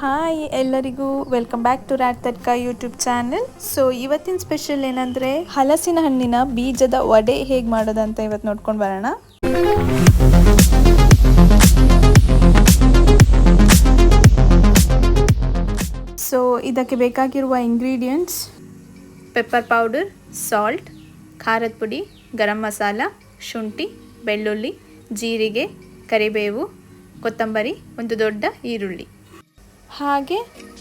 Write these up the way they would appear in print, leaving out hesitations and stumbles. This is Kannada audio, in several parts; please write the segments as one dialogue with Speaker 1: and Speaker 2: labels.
Speaker 1: ಹಾಯ್ ಎಲ್ಲರಿಗೂ ವೆಲ್ಕಮ್ ಬ್ಯಾಕ್ ಟು ರ್ಯಾಟ್ ತಡ್ಕ ಯೂಟ್ಯೂಬ್ ಚಾನೆಲ್. ಸೊ ಇವತ್ತಿನ ಸ್ಪೆಷಲ್ ಏನಂದರೆ ಹಲಸಿನ ಹಣ್ಣಿನ ಬೀಜದ ವಡೆ ಹೇಗೆ ಮಾಡೋದಂತ ಇವತ್ತು ನೋಡ್ಕೊಂಡು ಬರೋಣ. ಸೊ ಇದಕ್ಕೆ ಬೇಕಾಗಿರುವ ಇಂಗ್ರೀಡಿಯೆಂಟ್ಸ್: ಪೆಪ್ಪರ್ ಪೌಡರ್, ಸಾಲ್ಟ್, ಖಾರದ ಪುಡಿ, ಗರಂ ಮಸಾಲ, ಶುಂಠಿ, ಬೆಳ್ಳುಳ್ಳಿ, ಜೀರಿಗೆ, ಕರಿಬೇವು, ಕೊತ್ತಂಬರಿ, ಒಂದು ದೊಡ್ಡ ಈರುಳ್ಳಿ, ಹಾಗೆ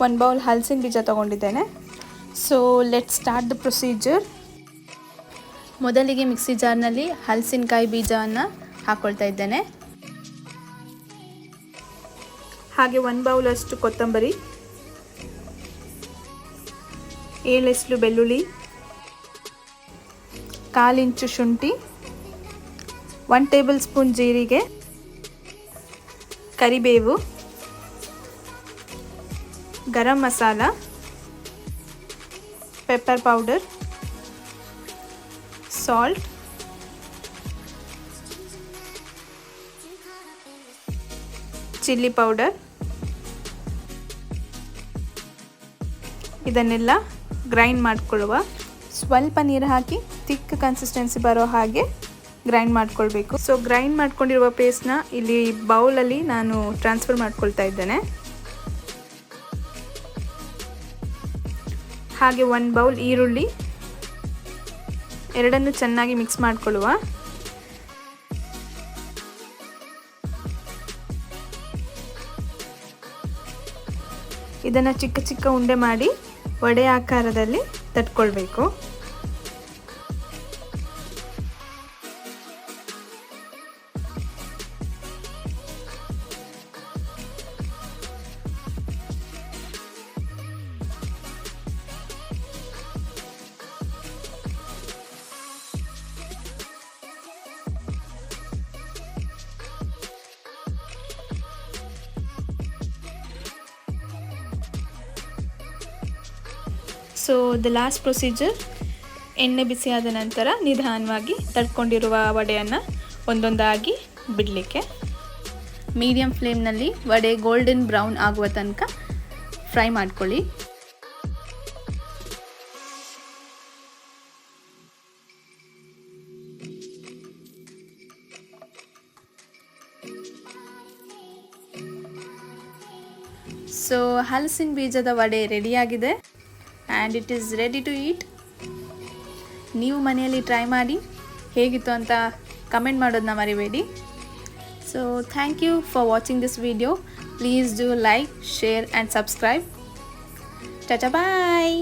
Speaker 1: 1 ಬೌಲ್ ಹಲಸಿನ ಬೀಜ ತೊಗೊಂಡಿದ್ದೇನೆ. So let start the procedure. ಮೊದಲಿಗೆ ಮಿಕ್ಸಿ ಜಾರ್ನಲ್ಲಿ ಹಲಸಿನಕಾಯಿ ಬೀಜವನ್ನು ಹಾಕ್ಕೊಳ್ತಾ ಇದ್ದೇನೆ. ಹಾಗೆ 1 ಬೌಲಷ್ಟು ಕೊತ್ತಂಬರಿ, 7 ಎಸಳು ಬೆಳ್ಳುಳ್ಳಿ, 1/4 ಇಂಚು ಶುಂಠಿ, 1 ಟೇಬಲ್ ಸ್ಪೂನ್ ಜೀರಿಗೆ, ಕರಿಬೇವು, garam masala, pepper powder, salt, chilli powder. ಇದನ್ನೆಲ್ಲ ಗ್ರೈಂಡ್ ಮಾಡಿಕೊಳ್ಳುವ. ಸ್ವಲ್ಪ ನೀರು ಹಾಕಿ ಥಿಕ್ ಕನ್ಸಿಸ್ಟೆನ್ಸಿ ಬರೋ ಹಾಗೆ ಗ್ರೈಂಡ್ ಮಾಡ್ಕೊಳ್ಬೇಕು. ಸೊ ಗ್ರೈಂಡ್ ಮಾಡ್ಕೊಂಡಿರುವ ಪೇಸ್ಟ್ನ ಇಲ್ಲಿ ಬೌಲಲ್ಲಿ ನಾನು ಟ್ರಾನ್ಸ್ಫರ್ ಮಾಡ್ಕೊಳ್ತಾ ಇದ್ದೇನೆ. ಹಾಗೆ 1 ಬೌಲ್ ಈರುಳ್ಳಿ, ಎರಡನ್ನು ಚೆನ್ನಾಗಿ ಮಿಕ್ಸ್ ಮಾಡಿಕೊಳ್ಳುವ. ಇದನ್ನು ಚಿಕ್ಕ ಚಿಕ್ಕ ಉಂಡೆ ಮಾಡಿ ವಡೆ ಆಕಾರದಲ್ಲಿ ತಟ್ಕೊಳ್ಬೇಕು. ಸೊ ದ ಲಾಸ್ಟ್ ಪ್ರೊಸೀಜರ್, ಎಣ್ಣೆ ಬಿಸಿಯಾದ ನಂತರ ನಿಧಾನವಾಗಿ ತಡ್ಕೊಂಡಿರುವ ವಡೆಯನ್ನು ಒಂದೊಂದಾಗಿ ಬಿಡಲಿಕ್ಕೆ. ಮೀಡಿಯಮ್ ಫ್ಲೇಮ್ನಲ್ಲಿ ವಡೆ ಗೋಲ್ಡನ್ ಬ್ರೌನ್ ಆಗುವ ತನಕ ಫ್ರೈ ಮಾಡ್ಕೊಳ್ಳಿ. ಸೊ ಹಲಸಿನ ಬೀಜದ ವಡೆ ರೆಡಿಯಾಗಿದೆ and it is ready to eat. ನೀವು ಮನೆಯಲ್ಲಿ ಟ್ರೈ ಮಾಡಿ ಹೇಗಿತ್ತು ಅಂತ ಕಮೆಂಟ್ ಮಾಡೋದನ್ನ ಮರಿಬೇಡಿ. So thank you for watching this video. Please do like, share and subscribe. Tata bye.